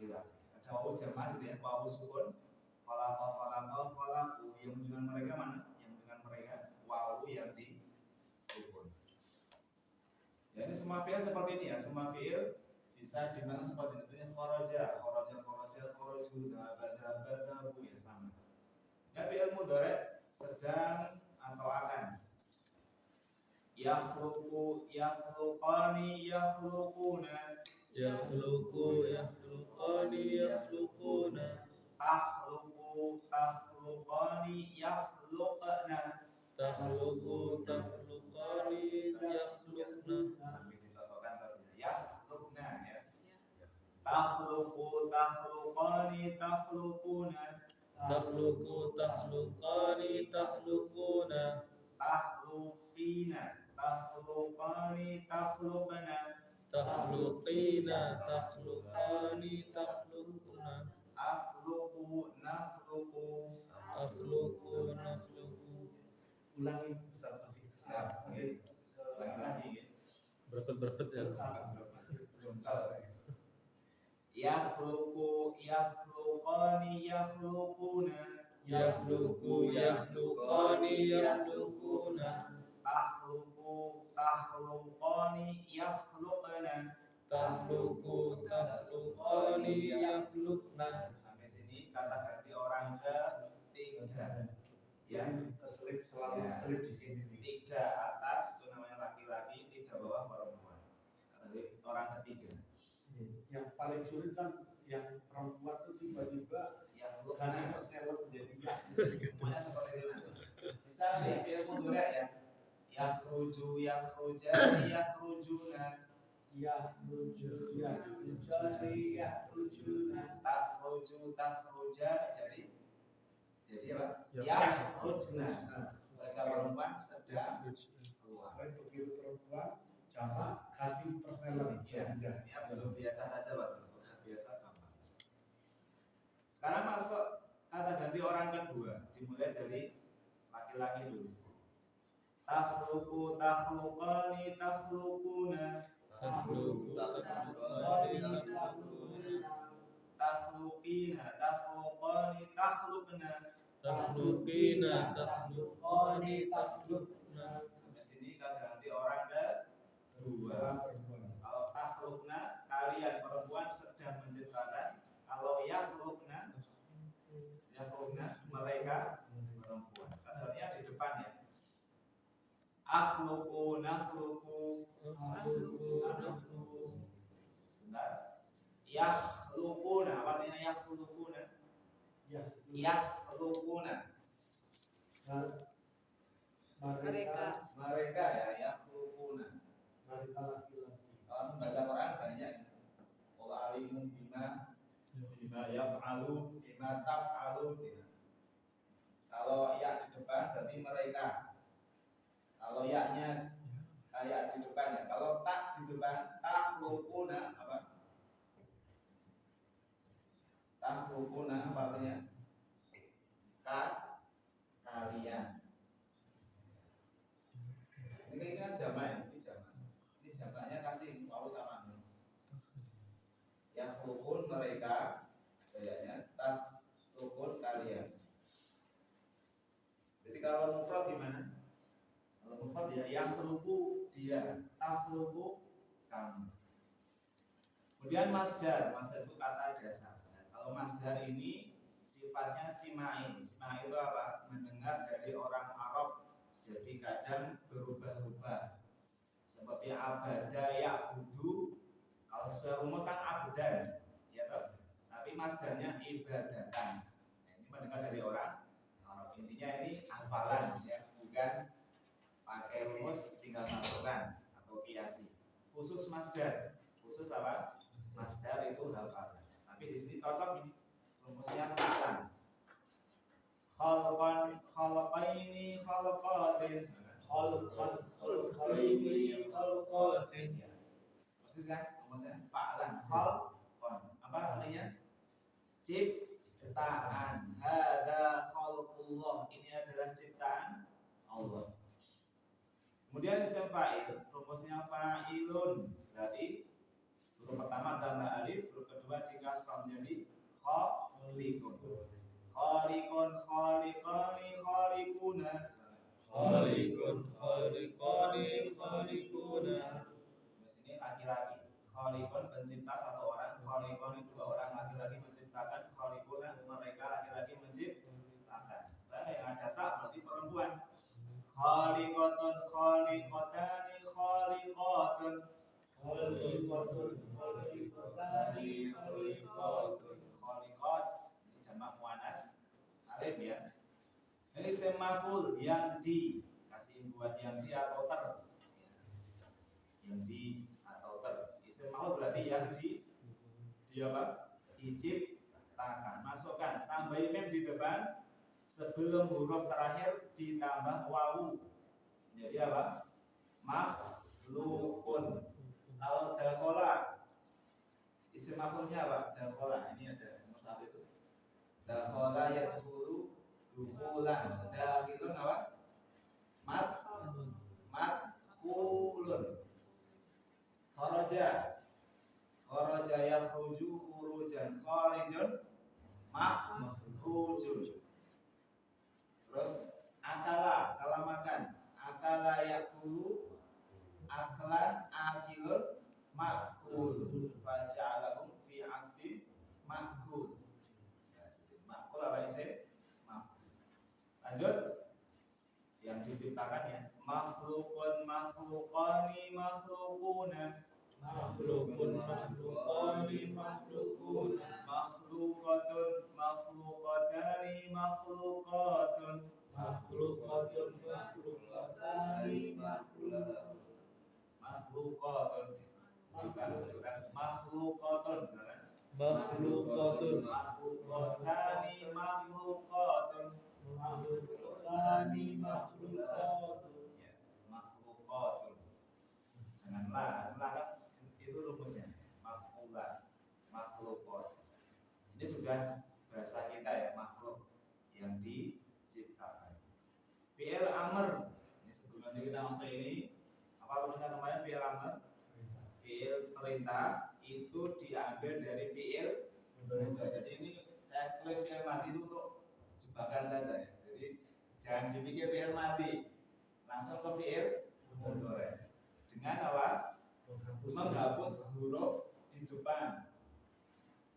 laki-laki. Ada wawu jamaah gitu ya, wawu sukun. Khalaqa, yang menunjukkan mereka mana? Yang menunjukkan mereka wawu yang disukun. Ya, ini semua fi'il seperti ini ya, semua fi'il bisa dibilang seperti itu. Kharaja, kharaju, dhaba, ya sama. Ya, fi'il mudhari sedang atau akan. Yakhluqu, yakhluqani, yakhluquna. Yakhluqu, yakhluqani, yakhluquna. Takhluqu, takhluqani, yakhluqna. Takhluqu, takhluqani, yakhluqna. Sambil dicocokkan tadi yakhluqna ya. Takhluqu, takhluqani, takhluquna. Takhluqu, takhluqani, takhluquna. Takhluqina, takhluqani, takhluqna. Takhluqina, takhluqani, takhluquna. Akhluqu, nakhluqu. Akhluqu, nakhluqu. Ulangi Ustaz masih. Ulangi lagi. Berpet ya. Jungkal. Yakhluqu, yakhluqani, yakhluquna. Yakhluqu, yakhluqani, yakhluquna. Takhluqu, takhluqani, yakhluqna. Takhluqu, takhluqani, yakhluqna. Sampai sini kata ganti orang ketiga. Ya, keselip selalu keselip di sini. 3 atas itu namanya laki-laki, 3 bawah perempuan. Kata orang ketiga. Yang paling sulit kan yang perempuan tuh tiba-tiba Ya, karena persetelan menjadi semuanya seperti itu nanti. Misal nih fi'il mudhari ya. Yakhruju, yakhruja, yakhrujuna. yakhruju, yakhrujani, yakhrujuna. Takhruju, takhruja, jadi apa? Ya. Yakhrujna. Mereka perempuan sedang keluar. Untuk itu perempuan jamak kaji persetelan Ya, belum biasa saja Pak. Biasa gampang. Sekarang masuk kata ganti orang kedua, dimulai dari laki-laki dulu. Takhluqu, takhluqani, takhluquna. Takhluqu, takhluqani, takhluquna. Takhluqina, takhluqani, takhluqna. Takhluqina, takhluqani, takhluqna. Sampai sini kata ganti orang kedua. Kalau takhluqna, kalian perempuan sedang menciptakan. Kalau yakhluqna, mereka perempuan. Kata gantinya di depan ya. Akhluqu, nakhluqu. Sebentar. Yakhluquna, apa artinya yakhluquna? Yakhluquna. Mereka ya, yakhluquna. Mereka laki-laki. Kalau membaca Quran banyak. Qul alimun bima yaf'alu, bima taf'alu. Kalau ya di depan berarti mereka. Kalau ya-nya ya di depan ya. Kalau tak di depan, takhluquna apa? Takhluquna apa artinya? Kalian. Ini kan jamak ini jamak. Ini jamaknya kasih wawu sama nun. Yakhluqun mereka, kayaknya takhluqun kalian. Jadi kalau mufrad gimana? Kalau mufrad ya yakhluqu dia, takhluqu kamu. Kemudian masdar itu kata dasar. Nah, kalau masdar ini sifatnya simai. Simai itu apa? Mendengar dari orang Arab. Jadi kadang berubah-ubah. Seperti abada ya'budu. Kalau secara umum kan abdan, ya toh. Tapi masdarnya ibadatan. Nah, ini mendengar dari orang Arab. Intinya ini hafalan ya, bukan pakai rumus tinggal masukkan atau kiasi. Khusus masdar. Khusus apa? Masdar itu hafalan. Tapi di sini cocok ini rumusnya hafalan. Khalqan, khalqaini, khalqatin. Khalqaini, khalqatin. Maksudnya kan rumusnya fa'lan, khalqan. Apa artinya? Ciptaan. Hadza khalqullah. Ini adalah ciptaan Allah. Kemudian isim fa'il, rumusnya fa'ilun. Berarti Huruf pertama tambah alif, huruf kedua dikasrah menjadi khaliqun. Khaliqun, khaliqani, khaliquna. Khaliqun, khaliqani, khaliquna. Di sini laki-laki. Khaliqun pencipta satu orang, khaliqani dua orang laki-laki menciptakan, khaliquna mereka laki-laki menciptakan. Sekarang yang ada tak berarti perempuan. Khaliqatun, khaliqatani, khaliqatun. Khaliqatun, khaliqatani, khaliqatun. Khaliqat ini jamak muannas alif ya. Ini isim maf'ul yang di, kasih buat yang di atau ter. Yang di atau ter. Isim maf'ul berarti yang di apa? Diciptakan. Masukkan tambah mim di depan sebelum huruf terakhir ditambah wawu. Jadi apa? Makhluqun. Kalau dakhala isim maf'ulnya apa? Dakhala. Ini ada nomor 1 itu. Dakhala yadkhulu dukhulan. Dakhilun apa? Madkhulun. Kharaja. Kharaja yakhruju khurujan. Kharijun makhrujun. Terus akala, kala makan. Akala yakulu, aklan, akilun, makul. Faja'alahum fi asfin makul. Makul apa isim? Makul. Lanjut. Yang diciptakan ya. Makhlukun, makhlukani, makhlukuna. Makhlukun, makhlukani, makhlukuna. Makhlukatun, makhlukatani, makhlukatun. Makhlukatun, makhlukatani, makhlukatun. Makhlukatun. Bukan. Makhlukatun. Silakan. Makhlukatun, Makhlukatani, makhlukatun. Makhlukatani, makhlukatun. Ya, makhlukatun. Jangan la kan itu rumusnya. Makhlukat, makhlukat. Ini sudah bahasa kita ya, makhluk yang diciptakan. Fi'il amr. Ini sebelum kita masuk ini, apa rumusnya teman-teman? Fi'il amr. Fi'il perintah itu diambil dari fi'il mudhari. Jadi ini saya tulis fi'il madi itu untuk jebakan saja ya. Jadi jangan dipikir fi'il madi, langsung ke fi'il mudhari. Dengan apa? Menghapus huruf di depan.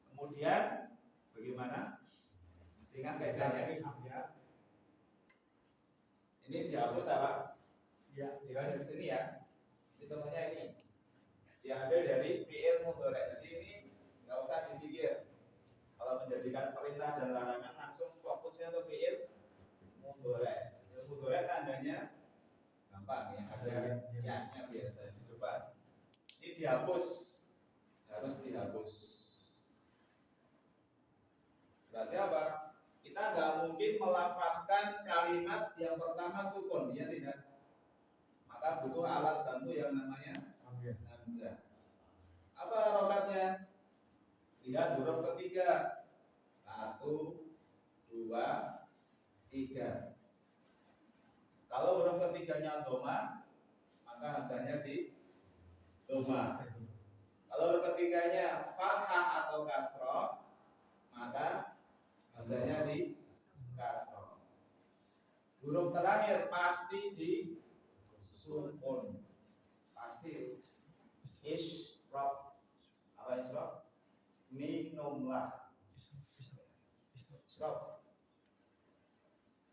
Kemudian bagaimana? Masih ingat kaidahnya? Ini dihapus apa? Ya, Diambil dari sini ya. Ini contohnya ini. Diambil dari fi'il mudhari. Jadi ini nggak usah dipikir. Kalau menjadikan perintah dan larangan langsung fokusnya ke fi'il mudhari. Fi'il mudhari tandanya gampang ya, ada ya-nya biasa di depan. Ini dihapus, harus dihapus. Berarti apa? Kita nggak mungkin melafadzkan kalimat yang pertama sukun, ya tidak. Maka butuh alat bantu yang namanya hamzah. Apa harokatnya? Lihat huruf ketiga. 1, 2, 3. Kalau huruf ketiganya doma, maka hamzahnya di doma. Kalau huruf ketiganya fathah atau kasroh, maka hamzahnya di kasroh. Huruf terakhir pasti di sukun. Pasti isrof. Apa isrof? Minumlah. Isrof.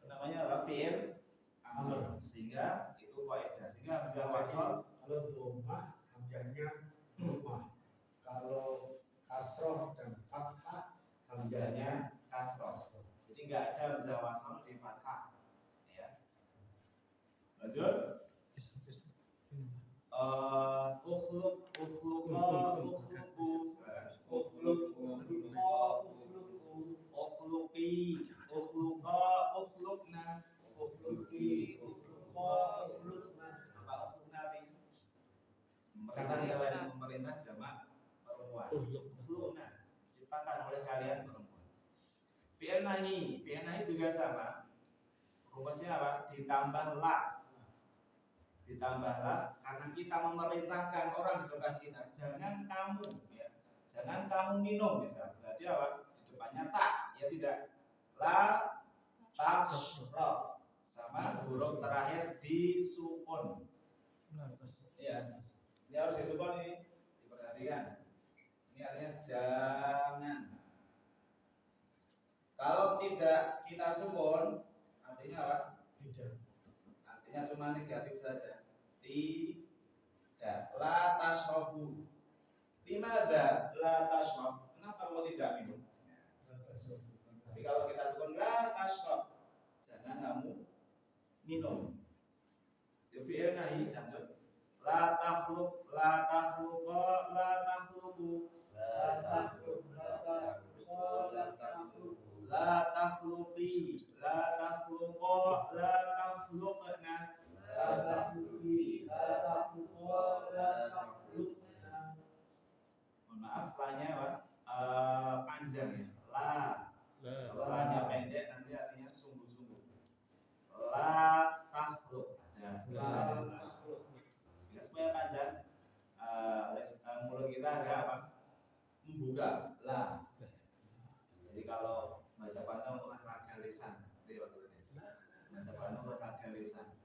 Namanya apa? Fi'il amr. Sehingga itu kaidah. Sehingga hamzah wasal kalau domah hamzahnya domah. Kalau kasroh dan fathah hamzahnya kasroh. Jadi nggak ada hamzah wasal di fathah. Ya. Lanjut. Ukhluk, ukhluqa, ukhluqu. Ukhluqi, ukhluqa, ukhlukna. ukhluqi, ukhluqa, ukhluqna. Apa ukhlukna ini? Perintah siapa yang memerintah jamak perempuan. Ukhlukna, ciptakan oleh kalian perempuan. Fi'il nahi juga sama. Rumusnya apa? Ditambah la. ditambahlah karena kita memerintahkan orang di depan kita, jangan kamu ya, jangan kamu minum misal. Berarti apa? Di depannya tak, ya tidak. La tashrab sama huruf terakhir disukun. Ya, ini harus disukun nih, diperhatikan. Ini artinya jangan. Kalau tidak kita sukun, artinya apa? Tidak. Artinya cuma negatif saja. Tidak. La tashrabu. Limadha la tashrab? Kenapa kamu tidak minum? Tapi kalau kita sukun la tashrab, jangan kamu minum. Fi'il nahi lanjut. La takhluq, la takhluqa, la takhluqu. La takhluqi, la takhluqa, la takhluqna. Mohon maaf, lanya Pak, panjang ya. La. Kalau lanya pendek nanti artinya sungguh-sungguh. La takhluq. Ya, semuanya panjang. Mulut kita ada apa? Membuka. La. Jadi kalau baca pantau olahraga lisan, itu ya Pak. Baca pantau olahraga lisan.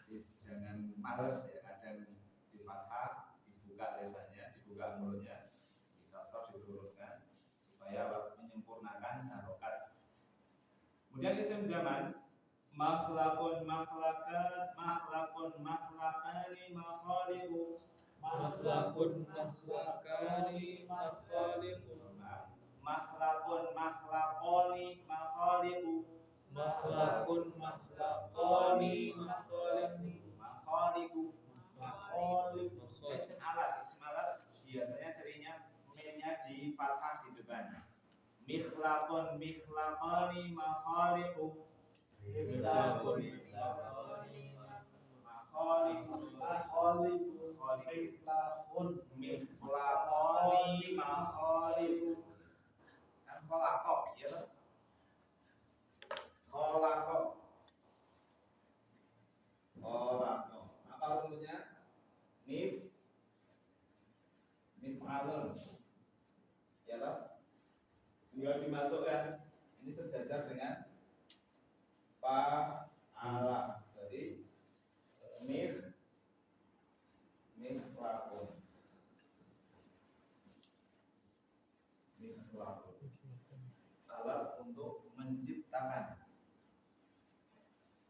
Jadi jangan males ya, kadang di fathah dibuka lisannya, dibuka mulutnya, dikasar diturunkan supaya menyempurnakan harokat. Kemudian isim zaman makhlakun makhlakat makhlakun makhlakani makhaliku Makhlakun makhlakani makhaliku. Makhlakun makhlakoni makhaliku Makhlakun makhlakani makhaliku. makhaliku. Makhaliku. Isim alat biasanya cirinya minnya di fathah di depan. Mikhlakun mikhlakoni makhaliku Makhlakun makhlakani mikhlakoni makhaliku. Kan kholakok ya kan? Kholakok. Apa rumusnya? Mif'alun. Ya toh? Tinggal dimasukkan. Ini sejajar dengan fa'ala. Jadi mif'alun. Alat untuk menciptakan.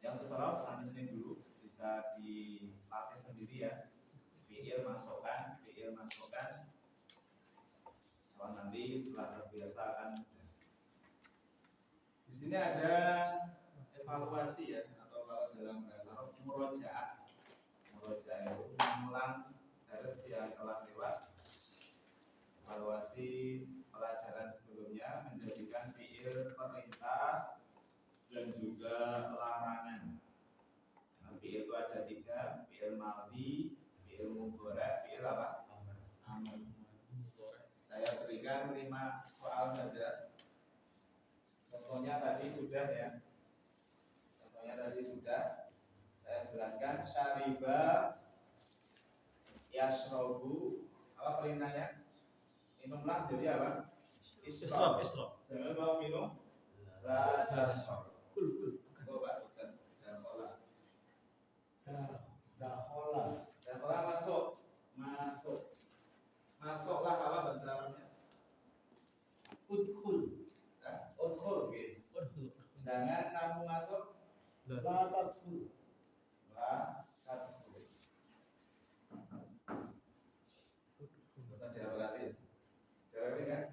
Yang tersorot sampai sini dulu, bisa dilatih sendiri ya. Fi'il masukkan. Soal nanti setelah terbiasa akan. Di sini ada evaluasi ya, atau kalau dalam bahasa Arab murojaah. Murojaah itu mengulang dars yang telah lewat. Evaluasi pelajaran sebelumnya menjadikan fi'il perintah dan juga larangan. Nah, fi'il itu ada 3, fi'il madhi, fi'il mudhari', fi'il apa? Amr. Saya berikan 5 soal saja. Contohnya tadi sudah ya. Saya jelaskan syariba yashrabu. Apa perintahnya? Minumlah, jadi apa? Ishrab. Jangan mau minum. La tashrab. Kul. Coba bukan dakhala. Dakhala masuk. Masuklah apa bahasa Arabnya? Udkhul. Udkhul gitu. Jangan kamu masuk. La tadkhul. La tadkhul. Bahasa darurat. Darurat kan?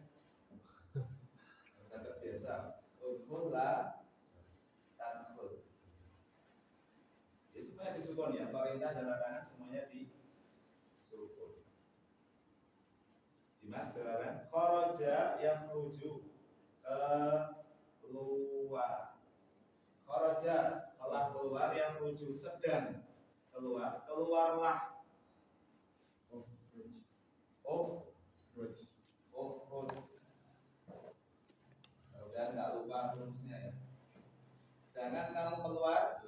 Bahasa terbiasa. Udkhul la tadkhul. Ini semuanya disukun ya, perintah dan larangan semuanya disukun. Dimas silakan. Kharaja yakhruju, keluar. Kharaja telah keluar, yakhruju sedang keluar, keluarlah. Udah nggak lupa rumusnya ya. Jangan kamu keluar.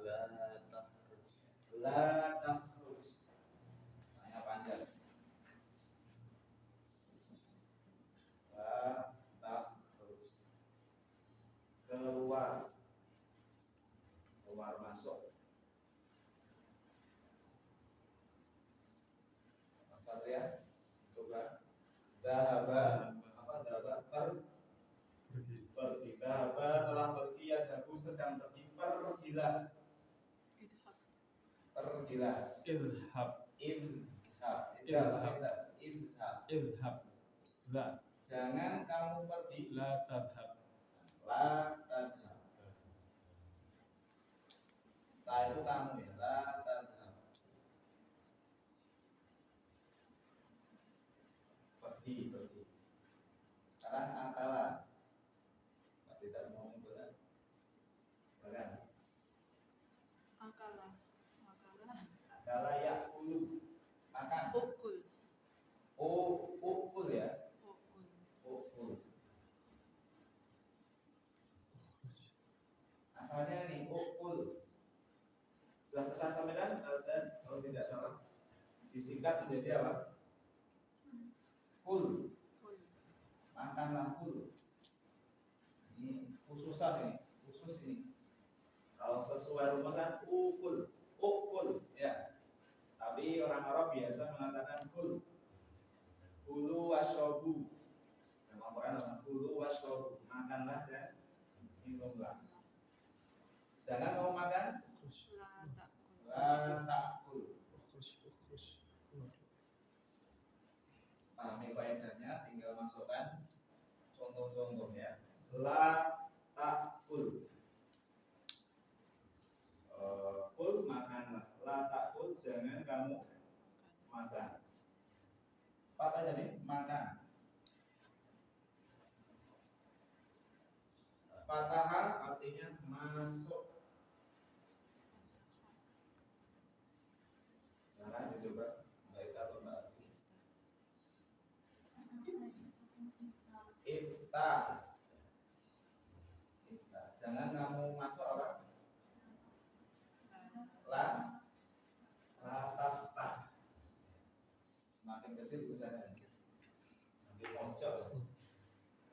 La takhruj. Dahaba apa dahaba Pergi. pergi. Dahaba telah pergi, yadhabu sedang pergi, pergilah. Pergilah. Idhab. Idhab. Idhab. Idhab. Idhab. La. Jangan kamu pergi. La tadhab. La tadhab. La itu kamu ya. La tadhab. Pergi. Sekarang akala. Tidak mau berat. Berat. Akala yakulu. Makan. Ukul ya. Ukul. Asalnya nih ukul. Sudah saya sampaikan kalau tidak salah. Disingkat menjadi apa? Kul. Makanlah kul. Ini khususan ini, khusus ini. Kalau sesuai rumusan ukul, ya. Tapi orang Arab biasa mengatakan kul. Kulu washrobu. Dalam Al-Quran apa? Kulu washrobu. Makanlah dan minumlah. Jangan kamu makan. La ta'kul. Pahami kaidahnya, tinggal masukkan contoh-contohnya. La ta'kul. Kul makanlah. La ta'kul jangan kamu makan. Apa tadi? Makan. Fataha artinya masuk. Nah, dicoba. Baik atau enggak? Iftah. Jangan kamu masuk apa? La taftah. Semakin kecil tulisannya. Semakin pojok.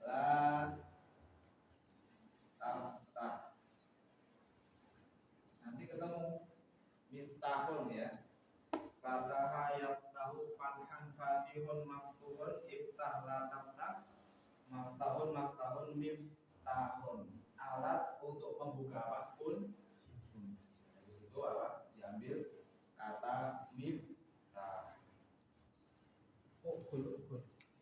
La taftah. Nanti ketemu miftahun ya. Fataha yaftahu fathan fatihun maftuhun iftah la taftah. Maftahun miftahun. Alat untuk membuka apapun. Dari situ apa? Diambil kata miftah. Ukul.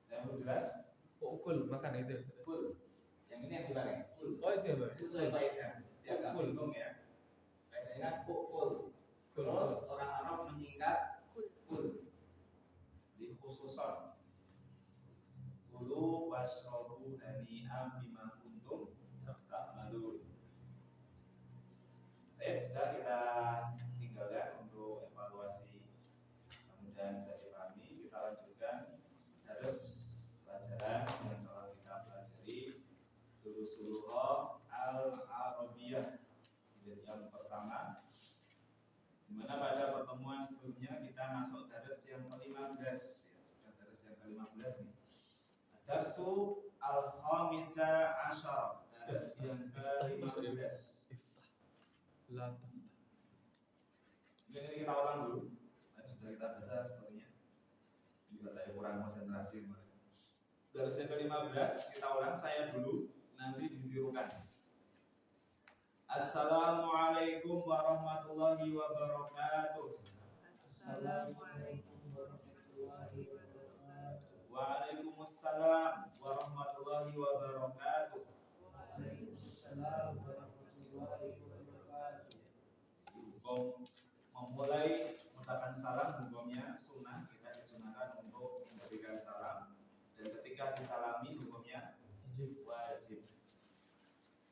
Yang belum jelas? Ukul makan itu. Kul. Yang ini yang dilarang. Kul. Oh itu ya, Pak. Itu sesuai kaidah. Dia agak Ukul. bingung ya. Kaidahnya kan ukul. Terus orang Arab menyingkat kul. Di khususon. Kulu washrobu hani'am bima kuntum ta'malun. Baik, sudah kita tinggalkan untuk evaluasi. Mudah-mudahan bisa dipahami. Kita lanjutkan terus pelajaran yang telah kita pelajari. Durusulullah al-Arabiyah yang pertama, di mana pada pertemuan sebelumnya kita masuk daras yang ke-15 ya, sudah daras yang ke-15 nih. Darsu al-Khamisa Asyara, daras yang ke-15. La taftah. Ini kita ulang dulu. Sudah kita baca sepertinya. Juga tadi kurang konsentrasi kemarin. Daras yang ke-15 kita ulang, saya dulu, nanti ditirukan. Assalamualaikum warahmatullahi wabarakatuh. Assalamualaikum warahmatullahi wabarakatuh. Waalaikumsalam warahmatullahi wabarakatuh. Waalaikumsalam warahmatullahi wabarakatuh. Hukum memulai mengucapkan salam hukumnya sunnah, kita disunahkan untuk memberikan salam, dan ketika disalami hukumnya wajib.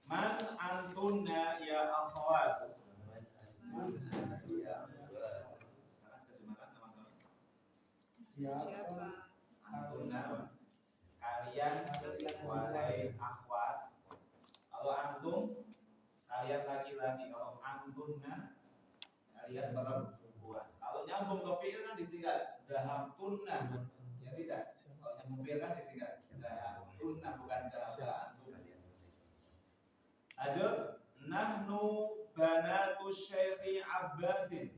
Man antunna ya akhwat. Terjemahkan sama-sama. Siapa? Antunna kalian wahai akhwat. Kalau antum kalian laki-laki, kalau antunna kalian perempuan. Kalau nyambung ke fi'il kan disingkat dahabtunna. Ya tidak. Kalau nyambung fi'il kan disingkat dahabtunna, bukan dahaba antum. Lanjut. Nahnu banatu Syekhi Abbasin.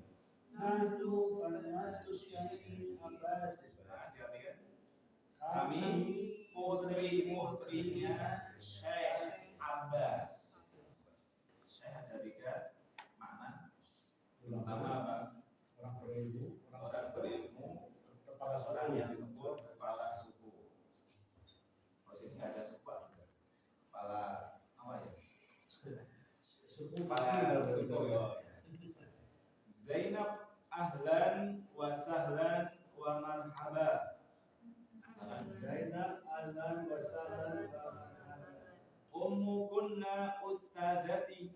Nahnu banatu Syekhi Abbasin. Nah, diartikan Kami putri-putrinya Syekh Abbas. Syekh ada 3 makna. Pertama apa? Orang berilmu, Orang berilmu, kepala orang suku yang sebut kepala suku. Kalau sini nggak ada suku juga. Kepala apa ya? suku Kepala suku. Zainab ahlan wa sahlan wa marhaba. Zainab ahlan wa sahlan wa marhaban. Ummu kunna ustadati.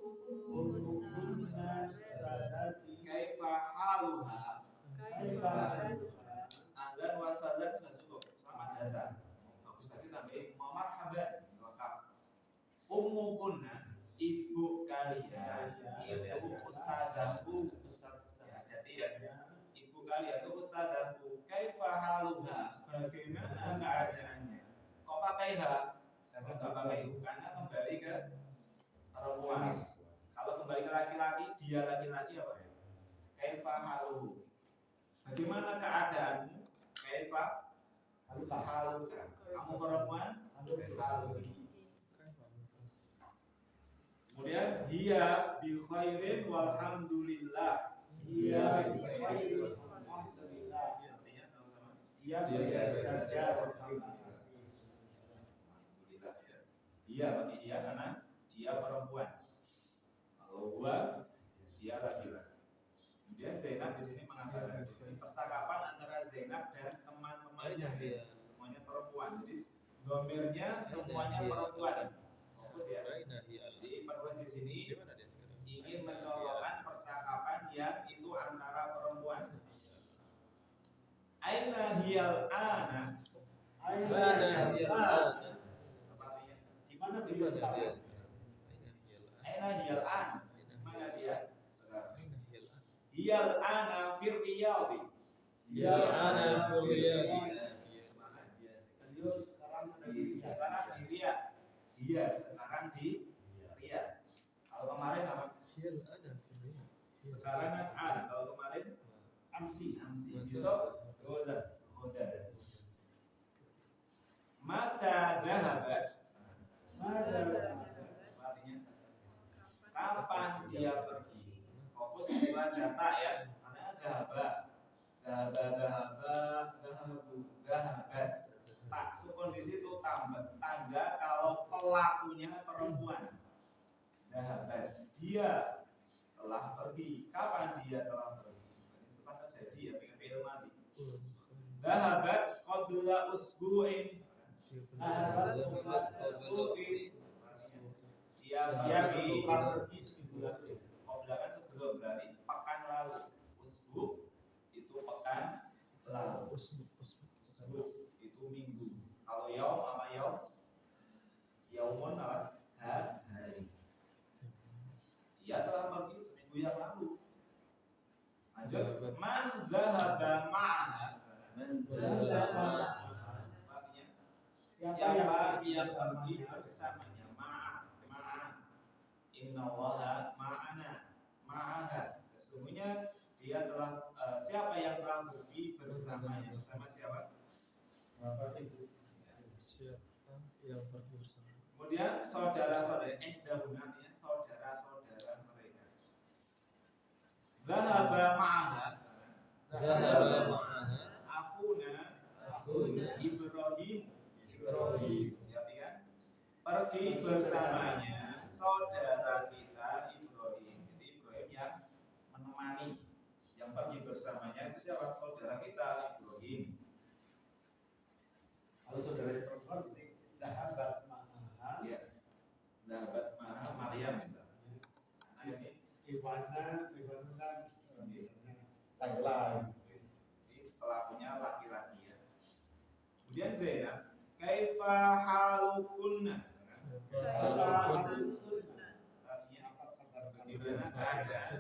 Ummukunna sadati Kaifa haluha. kaifa haluha. Ahlan wa sahlan sudah cukup. Selamat datang. Bagus tadi sampai marhaban lengkap. Ummu kunna, ibu kalian itu ustadahku. Ya, jadi ya, ibu kalian itu ustadahku. Kaifa haluha, bagaimana keadaannya? Kok pakai ha? Kalau nggak pakai hu, karena kembali ke perempuan. Kalau kembali ke laki-laki, dia laki-laki apa ya? Kaifa haluhu, bagaimana keadaanmu? Kaifa Haluha. haluka, kamu perempuan? Haluhi. Kemudian hiya bi khairin walhamdulillah. Dia bi khairin alhamdulillah. Artinya sama-sama Dia Dia baik baik saja saja. terima kasih. alhamdulillah ya. Dia pakai dia karena dia perempuan. Kalau gua dia laki-laki. Kemudian Zainab di sini mengatakan ini percakapan antara Zainab dan teman-temannya ya. Semuanya perempuan. Jadi domirnya semuanya perempuan. Fokus ya. Jadi penulis di sini ingin mencontohkan percakapan yang itu antara perempuan. Aina hiyal ana. Aina Apa artinya? di mana dia sekarang? Aina hiyal an. Mana dia sekarang? Hiyal ana fir riyadhi. Dia ana fil riyadhi. Semana dia Beliau sekarang ada di sekarang di Riyadh. Dia sekarang di Riyadh. Kalau kemarin apa? Sekarang kan an. Kalau kemarin Amsi. amsi. Besok Goda. Hodar. Mata dahabat. Mada. Artinya kapan dia pergi? Fokus bukan data ya. Karena dahabat. Dahabat. Tak sukun di situ tanda kalau pelakunya perempuan. Dahabat. Dia telah pergi. Kapan dia telah pergi? Itu kata jadi ya, dengan fi'il madi. Dahabat qabla usbu'in. Dia Dia pergi pergi sebulan. qabla kan sebelum, berarti pekan lalu. Usbu itu pekan lalu. Usbu itu minggu. Kalau yaum apa yaum? Yaumun apa? Hari. Dia telah pergi seminggu yang lalu. Lanjut. Man dhahaba ma'aha. Artinya siapa yang pergi bersamanya? Ma'a. Innallaha ma'ana. Ma'aha. Sesungguhnya dia telah siapa yang telah pergi bersamanya? Bersama siapa? Bapak Ibu. Siapa yang pergi bersama? Kemudian saudara-saudara, artinya saudara-saudara mereka. Dhahaba ma'aha. Akhuna Ibrahim. Berarti kan pergi bersamanya saudara kita Ibrahim. Jadi Ibrahim yang menemani, yang pergi bersamanya itu siapa? Saudara kita Ibrahim. Kalau saudara perempuan ini dahabat ma'aha. Ya. Dahabat maha Maryam misalnya. Nah ini Ivana kan misalnya Thailand. ini pelakunya laki-laki ya. Kemudian Zainab, kaifa halukunna? Artinya Apa kabar bagaimana keadaan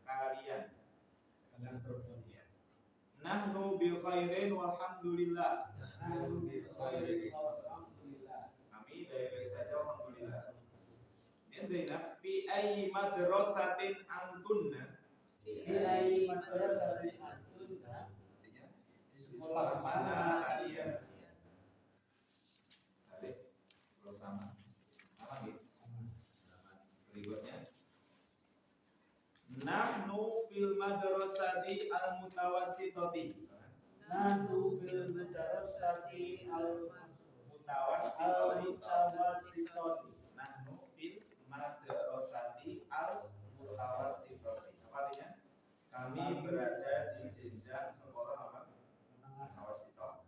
kalian? kalian perempuan? Ya. Nahnu bi khairin walhamdulillah. Nahnu bi khairin walhamdulillah. Kami baik-baik saja alhamdulillah. Kemudian Zainab, fi ayyi madrasatin antunna? Ilai madrasatin antunna. Artinya Di sekolah mana kalian? mutawassitati. Nahnu fil mutarassati Mutawassitati. al-mutawassitati. Nahnu fil madrasati al-mutawassitati. Apa artinya? Kami berada di jenjang sekolah apa? Mutawassitah.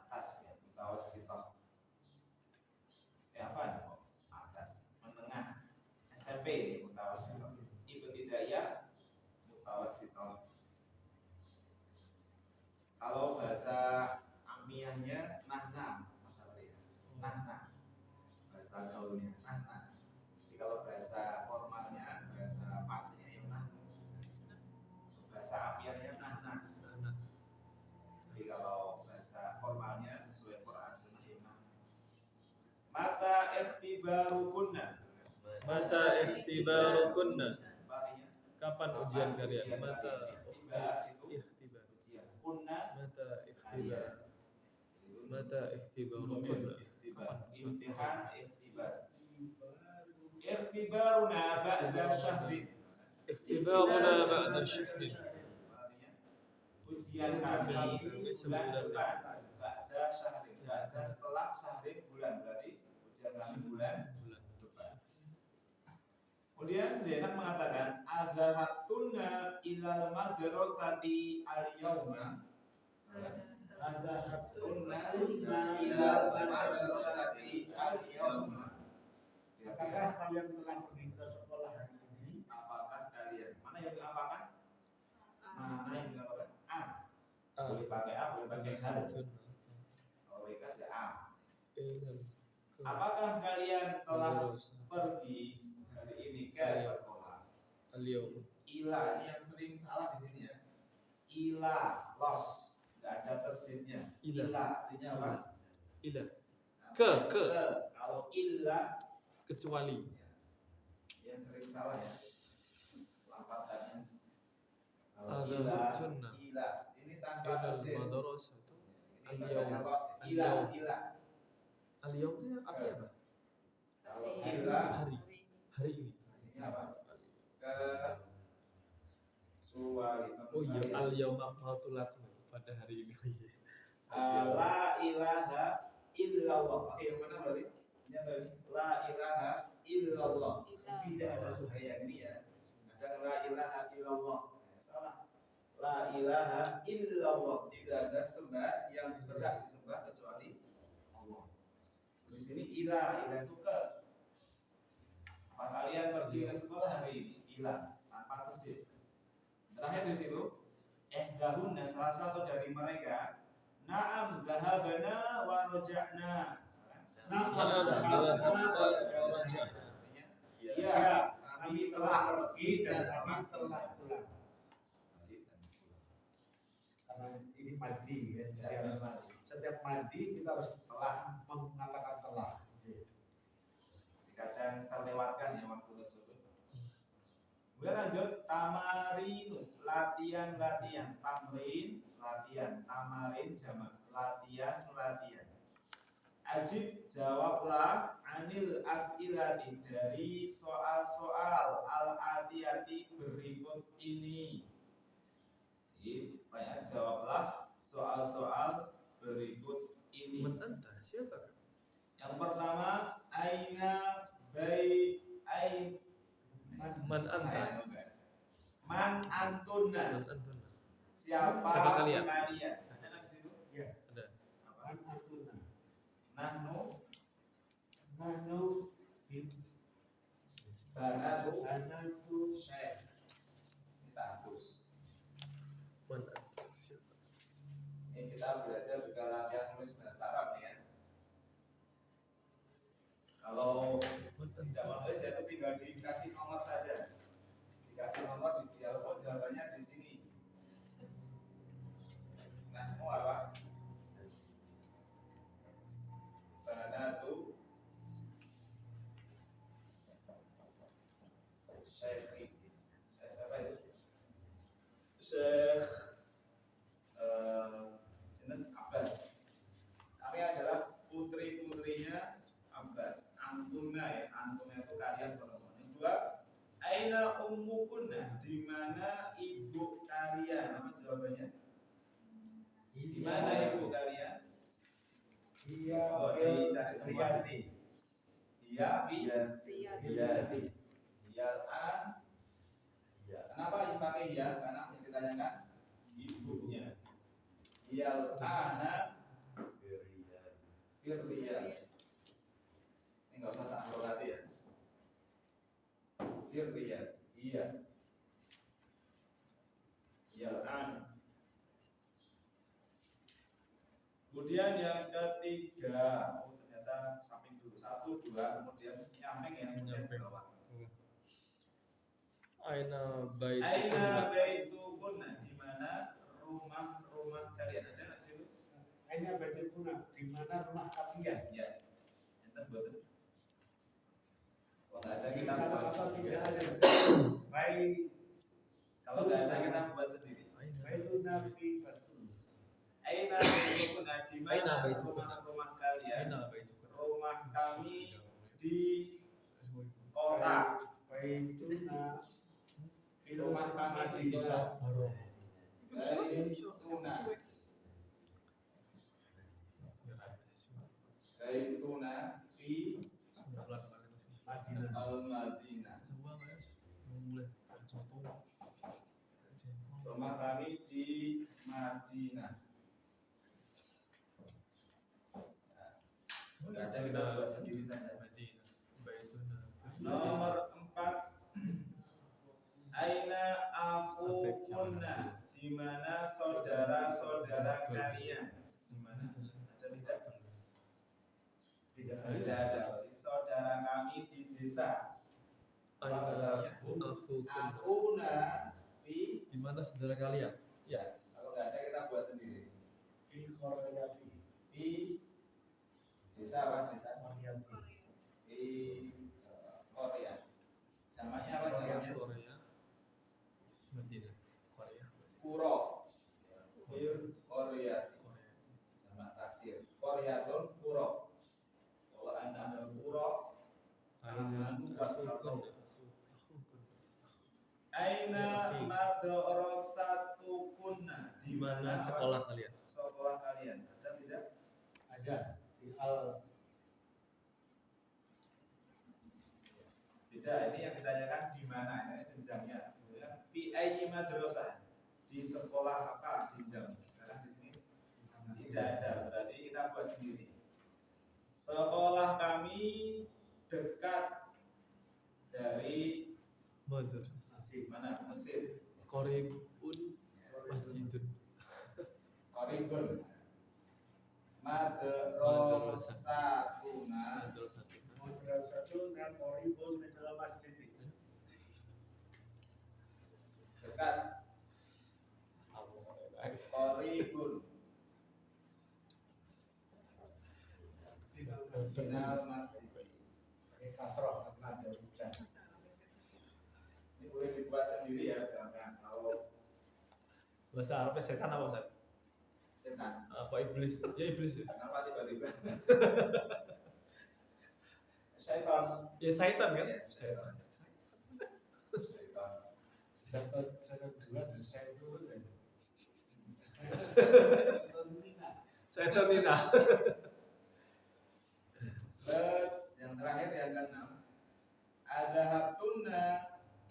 Atas ya, mutawassitah. Apa? Atas, menengah. SMP ini mutawassitah. Ibtidaiyah mutawassitah. Kalau bahasa amiyahnya nahna, masalahnya nahna. Bahasa gaulnya nahna. Jadi kalau bahasa formalnya, bahasa fasihnya ya nahnu. Bahasa amiyahnya nahna. Jadi kalau bahasa formalnya sesuai Quran sunnah ya nahnu. Mata ikhtibarukunna. Mata ikhtibarukunna. Artinya Kapan ujian kalian? Mata ikhtibar itu ikhtibar. ujian. Kunna Mata ikhtibar. Mata ikhtibarukunna. ikhtibar. Imtihan ikhtibar. Ikhtibaruna ba'da syahrin. Ikhtibaruna ba'da syahrin. Artinya ujian kami bulan depan. Ba'da syahrin. Ba'da setelah syahrin bulan. Berarti ujian kami bulan depan. Kemudian Zainab mengatakan adzahabtunna ilal madrasati al-yauma. Adzahabtunna ilal madrasati al-yauma. Apakah kalian telah pergi ke sekolah hari ini? Apakah kalian? Mana yang apakah? Mana yang apakah? A. A. Boleh pakai A, boleh pakai hal. Kalau mereka sih A. Apakah kalian telah pergi hari ini ke sekolah? Al-yawm. Ila ini yang sering salah di sini ya. Ila los, nggak ada tesinnya. Ila. Ila artinya apa? Ila. Nah, Ke. Kalau illa Kecuali. yang sering salah ya. Lapatannya. Kalau Adzahabtunna ila ini tanpa ilal tesin. madrasati Ini bacanya los. Ila. al-yawmnya artinya apa? Kalau ila Hari ini. artinya apa? Kecuali. Oh iya, al-yawm akmaltu lakum pada hari ini. La ilaha illallah. Oke, yang mana berarti? Ini apa ini? La ilaha illallah. Tidak ada Tuhan yang ini ya. Kadang la ilaha illallah. Salah. La ilaha illallah. Tidak ada sembah yang berhak disembah kecuali Allah. Di sini ilah itu ke. Apa kalian pergi ke sekolah hari ini? Ilah tanpa tasdid. Terakhir di situ, ihdahunna salah satu dari mereka, na'am dhahabana wa raja'na. Iya, kami telah pergi dan kami telah pulang. Karena ini madi ya, jadi harus setiap madi kita harus telah mengatakan telah. Kadang terlewatkan ya waktu tersebut. Kemudian lanjut tamarin, latihan. Tamrin, latihan. Tamarin jamak, latihan. Ajib, jawablah anil as'ilati, dari soal-soal al-atiyati berikut ini. Banyak jawablah soal-soal berikut ini. Man anta? Siapa? Yang pertama, aina Man anta? man antuna. Man antuna? Siapa kalian? Ada di situ? Ya, Ada. man antuna. Nahnu banatu syekh. Kita hapus. Man anta? Siapa? Ini kita belajar juga latihan nulis bahasa Arab ya. Kalau tidak menulis ya itu tinggal dikasih nomor saja. Dikasih nomor di dialog, jawabannya di sini. Nah, mau apa? Banatu Syekh. Siapa itu? Syekh Sinten Abbas. Di mana ibu kalian? Iya, Oh, dicari semua. Riyadi. Iya, fi. Riyadi. Iya, an. Kenapa yang pakai ya? Karena yang ditanyakan ibunya. Iya, ana Firriyad. Ini nggak usah tak berarti ya. Firriyad. Iya. Iya, an. Kemudian yang ketiga, oh ternyata samping dulu 1, 2, kemudian nyamping ya, kemudian ke bawah. Aina bait. Aina baitukunna, di mana rumah kalian? Ada nggak sih? Aina baituna, di mana rumah kalian? Ya, enten betul. Kalau nggak ada kita Kalau buat. kata tidak ada. Baik, Kalau nggak ada kita buat sendiri. baituna fi batun. Aina baitukunna, di Aina mana baitukunna. rumah kalian? Aina bait. Rumah kami di kota. Baituna Rumah kami di desa Barong. Baituna. Baituna fi Madinah. al-Madinah. Rumah kami di Madinah. Nggak ada, kita buat sendiri saja. Nomor 4. Aina akhukunna, di mana saudara-saudara kalian? Di mana? Ada tidak? Tidak Tidak ada. ada. Saudara kami di desa. Apa bahasanya? Akhuna fi. Di mana saudara kalian? Ya, kalau nggak ada kita buat sendiri. Fi Koryati. Fi desa apa? Desa Koryati. di Korea. Jamaknya apa jamaknya? Korea. Madinah. Korea. Kuro. Fir Korea. Korea. Jamak taksir. Koreatun kuro. Kalau anda ada kuro, amanu wattaqu. Aina madrasatukunna, Di mana sekolah kalian? sekolah kalian? Ada tidak? Ada di Al Beda, ini yang ditanyakan di mana, ini jenjangnya. Sebenarnya fi ayyi madrasah, di sekolah apa jenjang? Sekarang di sini tidak ada, berarti kita buat sendiri. Sekolah kami dekat dari Madar. mana? Mesir. Koribun masjidun. Koribun. Madrasatuna. Madrasatun yang qoribun min al-masjid. Dekat. Koribun. Minal masjid. Pakai kasroh karena ada hujan. Ini boleh dibuat sendiri ya, silakan. Kalau Bahasa Arabnya setan apa Ustaz? setan, Apa iblis? Ya iblis. Ya. kenapa tiba-tiba? Syaitan. Ya setan kan? Iya, Setan. Syaitan. Saya dua dan saya dulu dan Setan Nina. Terus yang terakhir yang keenam, adhabtunna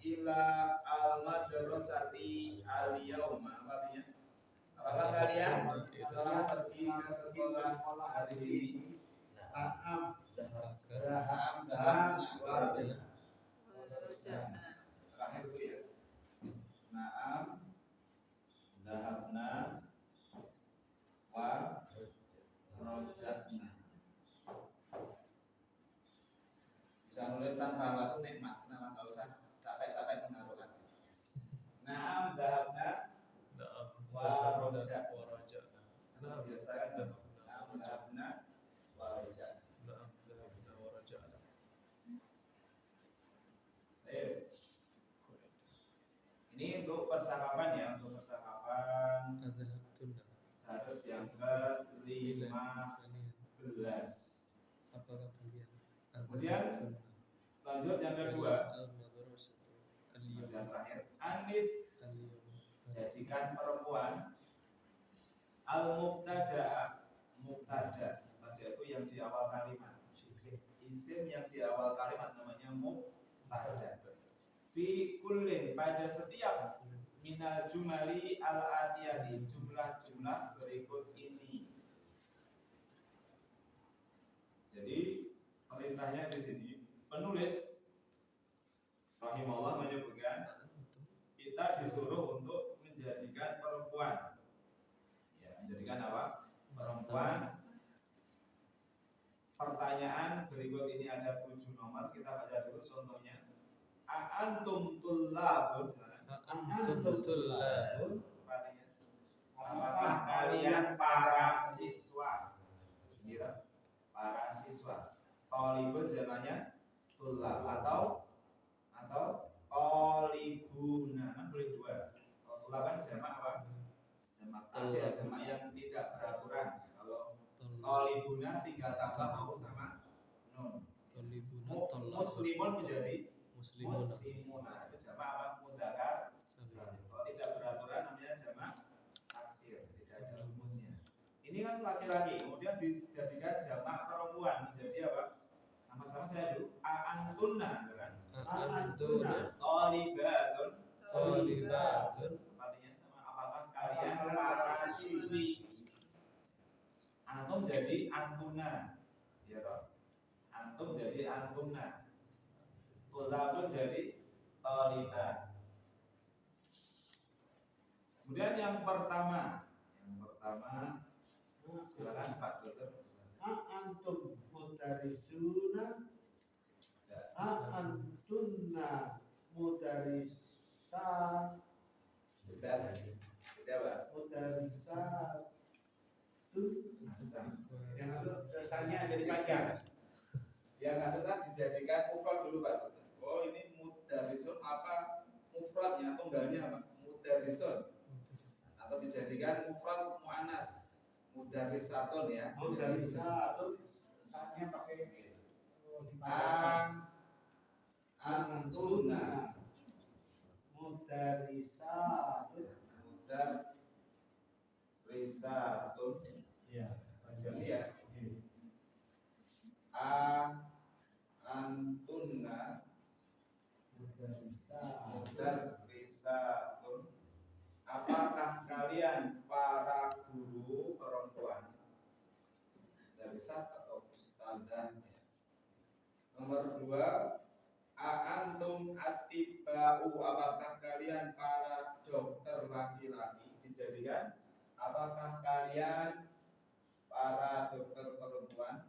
ila al-madrasati al-yauma. Apa artinya? Apakah kalian telah pergi ke sekolah hari ini? Naam, Naam, Wajib. terakhir itu ya. Naam, dahabna, wa rojatna. Bisa nulis tanpa wa itu nikmat, kenapa nggak usah capek-capek mengharukan. Naam, dahabna, wa rojatna. Karena biasa kan naam, dahabna, wa rojatna. Ini untuk percakapan ya, untuk percakapan harus yang ke-15. Apakah kalian? Kemudian lanjut yang kedua, yang terakhir, anif, jadikan perempuan Al-mubtada, mubtada itu yang di awal kalimat. Isim yang di awal kalimat namanya mubtada. Fi kullin, pada setiap minal jumali al-atiyati, jumlah-jumlah berikut ini. Jadi perintahnya di sini penulis rahimahullah menyebutkan kita disuruh untuk menjadikan perempuan, ya, menjadikan apa? Perempuan. Pertanyaan berikut ini ada 7 nomor, kita baca dulu contohnya. Antum tullabun, apakah kalian para siswa? Gitu. Para siswa. Tolibun jamannya tullab atau tolibuna, kan boleh dua. Kalau tullab kan jamak apa? Jamak kasih, jamak yang tidak beraturan. Kalau tolibuna tinggal tambah mau sama nun. Muslimun menjadi muslimuna, itu jamak apa? Mudzakkar. Kalau tidak beraturan namanya jamak taksir, tidak ada rumusnya. Ini kan laki-laki, kemudian dijadikan jamak perempuan menjadi apa? Sama-sama saya dulu. Antunna, kan? Antuna. Tolibatun. Artinya sama. Apakah kalian para siswi? Antum jadi antuna, ya toh? Antum jadi antumna. Tulabun jadi tolibat. Kemudian yang pertama, silakan Pak Dokter. Antum mudarisuna, antunna mudarisa, Sudah Pak. mudarisatun. Asam. Yang selesainya jadi panjang. Yang nggak susah dijadikan mufrad dulu Pak Dokter. Oh ini mudarisun apa mufradnya, tunggalnya apa? Mudarisun. Atau dijadikan mufrad muannas. Mudarisatun ya. Mudarisatun, saatnya pakai dipanjangkan. Antuna mudarisatun. Mudarisatun. Ya, Jadi ya. Antunna mudarisatun. Apakah kalian para guru perempuan? Mudarisat atau ustadzah ya. Nomor 2, antum atibau, apakah kalian para dokter laki-laki? Dijadikan apakah kalian para dokter perempuan?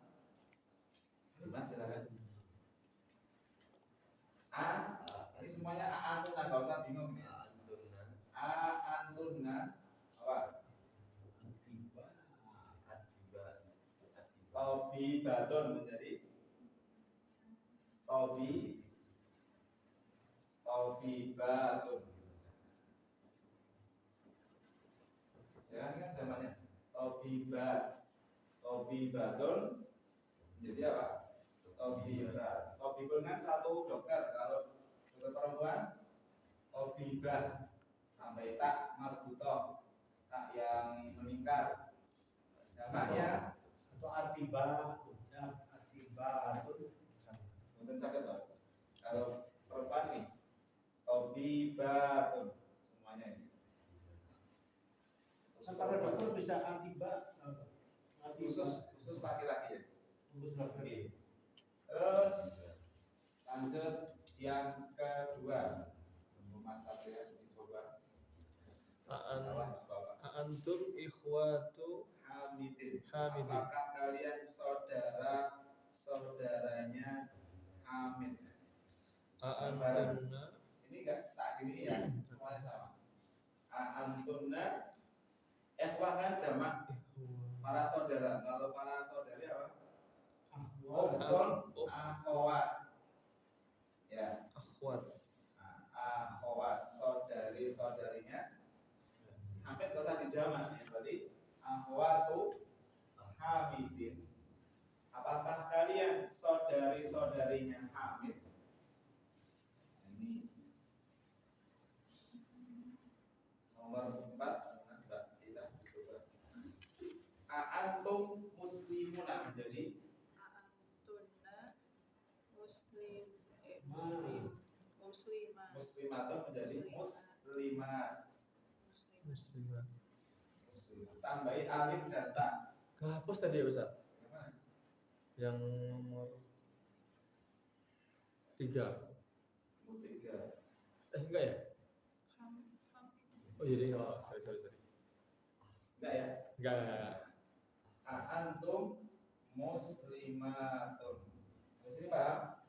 Mas silakan. Ini semuanya antunna, nggak usah bingung ya. Antunna apa? Tobibatun menjadi tobibatun. Ya ini kan zamannya tobibatun menjadi apa? Tobibat. Tobibun kan satu dokter. Kalau dokter perempuan tobibah, tambah tak marbutoh, tak yang meningkat. Jamaknya atau atiba, mungkin sakit Pak. Kalau perempuan nih tobibatun semuanya ini. Kan para dokter bisa atiba, Khusus laki-laki ya. khusus laki. Terus lanjut yang kedua. Mas Satria dicoba. Antum ikhwatu Hamidin. Hamidin. Apakah kalian saudaranya Hamid? Antunna Ini enggak tak gini ya, semuanya sama. Antunna ikhwah kan jamak para saudara. Kalau para saudari apa? Ukhtun, akhwat. Ya, akhwat akhwat, saudari-saudarinya. Hamid enggak usah dijamak ya, berarti akhwatu Hamidin. Apakah kalian saudari-saudarinya Hamid? Ini nomor 4, jangan Mbak kita coba. Antum muslimuna menjadi Antunna muslim muslimatun menjadi muslimat. Muslimah. Muslimat. Tambahin alif dan ta. Kehapus tadi ya Ustaz? Gimana? Yang nomor 3. Nomor 3. Enggak ya? Oh jadi sorry. Enggak ya? Enggak. Antum muslimatun. Di sini paham?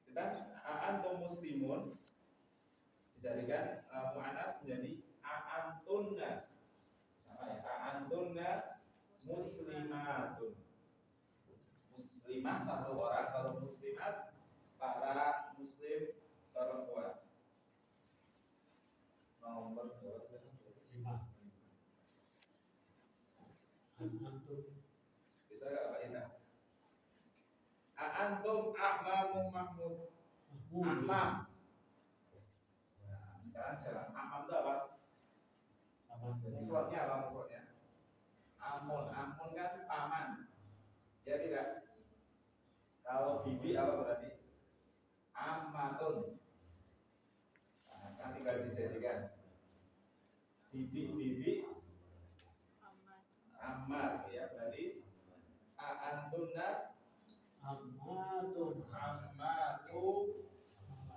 Kita antum muslimun dijadikan muannas menjadi antunna. Sama ya. Antunna muslimatun. Muslimah satu orang, kalau muslimat para muslim perempuan. Nomor berapa? 5. Antum Bisa nggak Pak Ita? Antum a'mamu mahmud. Amam. Nah, sekarang jalan amam itu apa? Mufradnya apa mufradnya? Amun kan paman. Ya tidak? Kalau bibi apa berarti? Ammatun. Nah, sekarang tinggal dijadikan bibi ammat ya, berarti antunna Ammatun. ammatu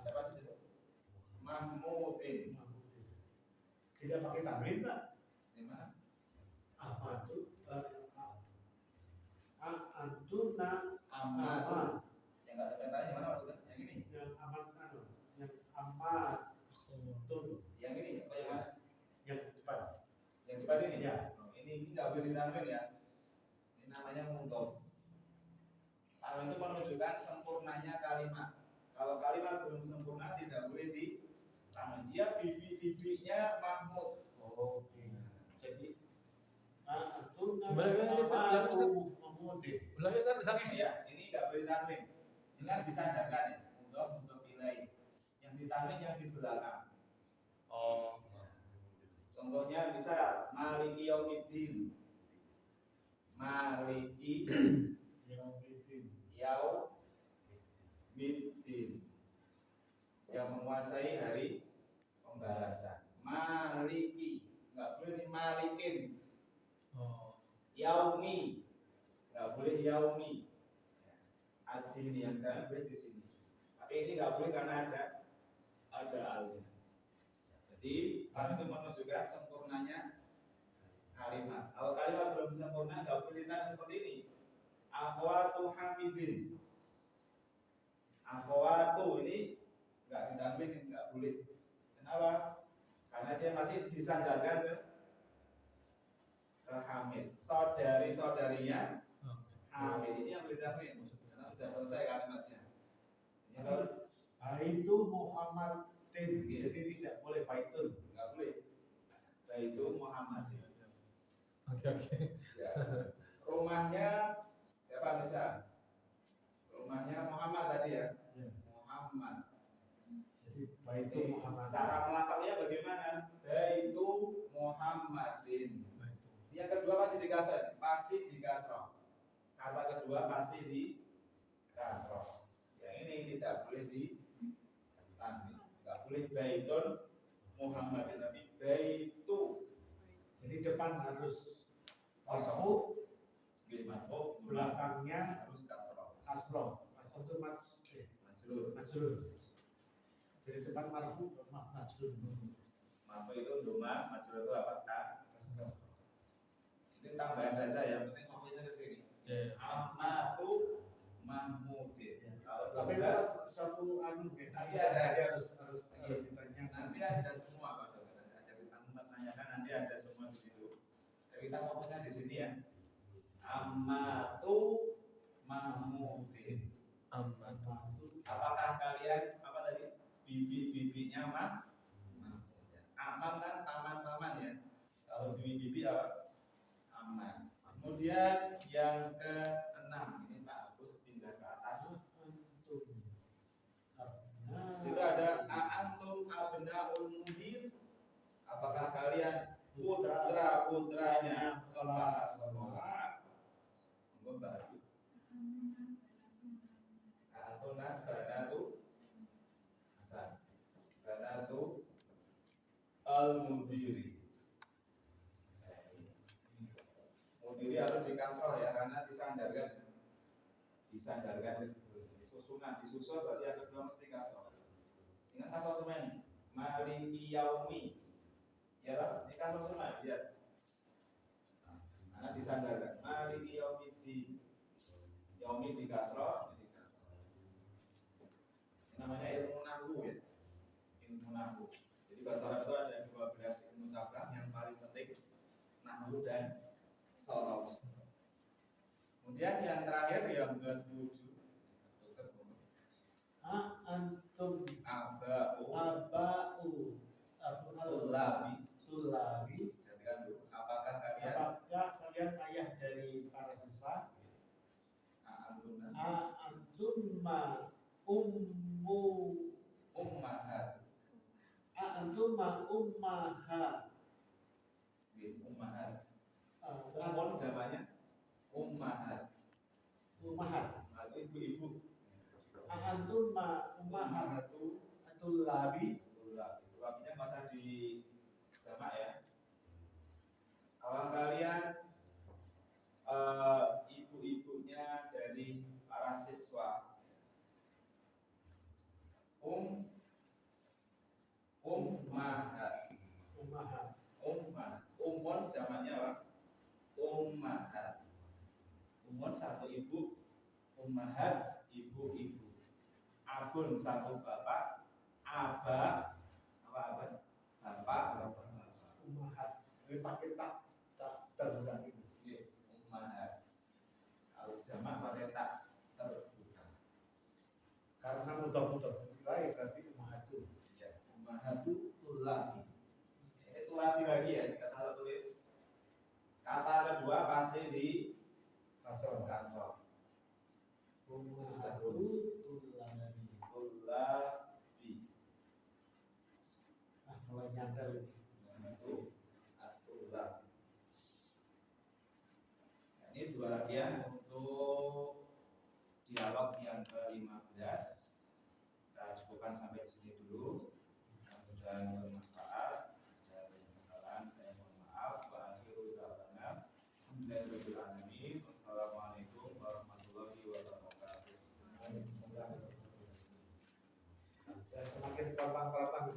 siapa di situ? Mahmudin. Tidak pakai tamrin, Pak. Di mana? Ammatun. Antuna Ammatu. Yang nggak ada petanya mana Pak? Yang ini? yang amat yang amat tun Yang ini apa yang mana? yang depan. Yang depan ini? Ya. Oh, ini nggak boleh ditanwin ya. Ini namanya mudhof. Tanwin itu menunjukkan sempurnanya kalimat. Kalau kalimat belum sempurna tidak boleh ditanwin. Dia bibi-bibinya Mahmud. Oke. Jadi antuna Gimana, Ustaz? memudih. Ulangi Ustaz. Ya, ini nggak boleh tanwin. Ini kan disandarkan ya. Mudhof ilaih. Yang ditanwin yang di belakang. Oh. Contohnya misal Maliki Yaumiddin. Maliki Yaumiddin. Yang menguasai hari pembalasan. Maliki, enggak boleh di malikin. Oh. Yaumi, enggak boleh yaumi. Ad-din yang kan boleh di sini. Tapi ini enggak boleh karena ada alnya. Jadi hal itu menunjukkan sempurnanya kalimat. Kalau kalimat belum sempurna, nggak boleh ditanya seperti ini. Akhwatu hamidin. Akhwatu ini nggak ditanwin, nggak boleh. Kenapa? Karena dia masih disandarkan ke hamid. Saudari-saudarinya hamid ini yang ditanwin. Karena sudah selesai kalimatnya. Ini kalau Itu Muhammadin. Jadi tidak boleh baitun. nggak boleh. Baitu Muhammad. Oke. Ya. Rumahnya siapa misal? Rumahnya Muhammad tadi ya. Ya. Muhammad. Jadi baitu Jadi, Muhammad. cara melafalnya bagaimana? Baitu Muhammadin. Yang kedua pasti dikasih, pasti dikasroh. Kata kedua pasti dikasroh. Yang ini tidak boleh ditanwin. Enggak boleh baitun Muhammadin, tapi baitu. Jadi depan harus Kosong. marfu, Marfu, belakangnya harus kasroh. kasroh. Kasroh itu Majrur. majrur. Jadi depan marfu, majrur. Marfu itu doma, majrur itu apa? Kasroh. Ini tambahan saja ya, penting fokusnya ke sini. Ammatu Mahmudin. Kalau Tapi 12 kalau suatu anu Tapi ada. harus ditanya. nanti ada semua Pak Dokter. Ada kita tanyakan nanti ada semua di situ. Tapi kita fokusnya di sini ya. Ammatu Mahmudin. Apakah kalian apa tadi? Bibi-bibinya Mahmud. Amam kan paman-paman ya. Kalau bibi-bibi apa? Aman. Kemudian yang ke-6 ini Pak hapus pindah ke atas. Situ ada antum abnaul mudir. Apakah kalian putra-putranya kepala sendiri harus dikasroh ya karena disandarkan susunan disusul berarti yang kedua mesti kasroh. Ingat kasroh semua ini. Maliki yaumi. Ya lah, ini kasroh semua lihat. Karena disandarkan. Maliki yaumiddin. Yaumi dikasroh, jadi kasroh. Ini namanya ilmu nahwu ya. Ilmu nahwu. Jadi bahasa Arab itu ada 12 ilmu cabang yang paling penting nahwu dan sorof. Kemudian yang terakhir yang ke-7 antum aba'u tulabi. Jadikan dulu. Apakah kalian ayah dari para siswa? antum ummahat. Ummahat. Ummahat. Umun zamannya ummahat. Itu ibu-ibu. Antum ummahat Ummahatu tulabi. Tulabinya masa di jamak ya. Kalau kalian ibu-ibunya dari para siswa. Ummahat. Umun jamaknya apa? Ummahat. Umun satu ibu, ummahat ibu-ibu. Abun satu bapak, aba apa? Bapak. Ummahat. Ini pakai tak terbuka ini. Ummahat. Kalau jamak pakai tak terbuka. Karena mudah-mudah lain berarti ummahatu. Ya, ummahatu tulabi. Ini tulabi lagi ya, kita salah tulis. Kata kedua pasti di Kasroh. kasroh. Ummahatu tulabi. Tulabi. Mulai nyadar ini. Itu atulabi. Nah, ini dua latihan untuk dialog yang ke-15. Kita cukupkan sampai di sini dulu. Mudah-mudahan bermanfaat.